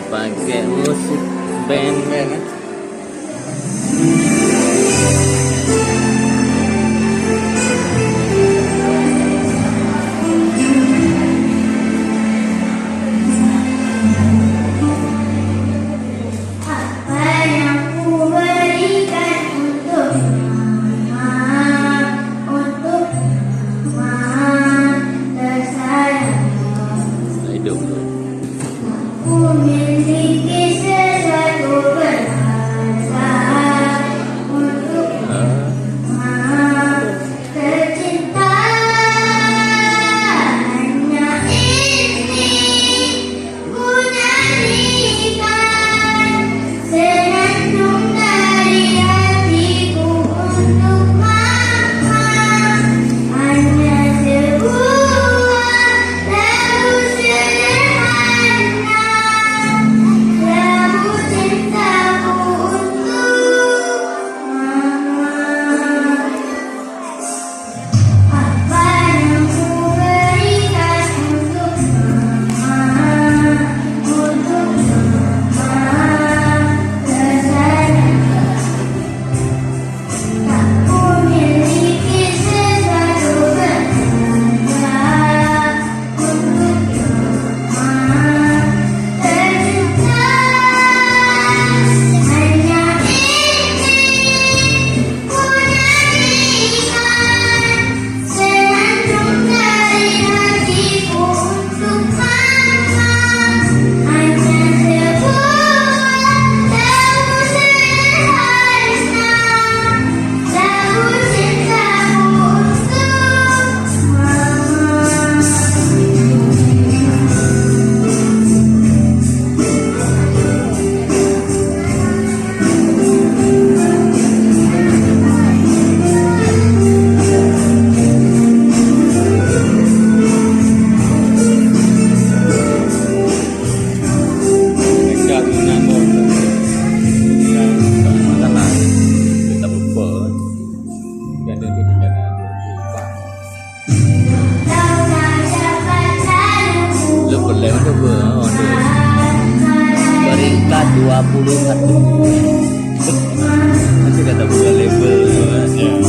pakai musik band. Hidup tu. Memiliki sesuatu berharga untuk tercinta hanya ini ku nyanyikan senandung dari hatiku untuk mama hanya sebuah lagu sederhana. Lagu cintaku untuk mama. Apa yang ku berikan untuk mama, untuk mama tersayang. Tak ku miliki sesuatu berharga untuk mama tercinta hanya ini ku nyanyikan senandung dari hatiku untuk mama hanya sebuah lagu sederhana lagu cintaku untuk Dekat nama makanan kita lupa. Ada di negara Jepang. Lu boleh tu peringkat 21. Masih kata bukan level.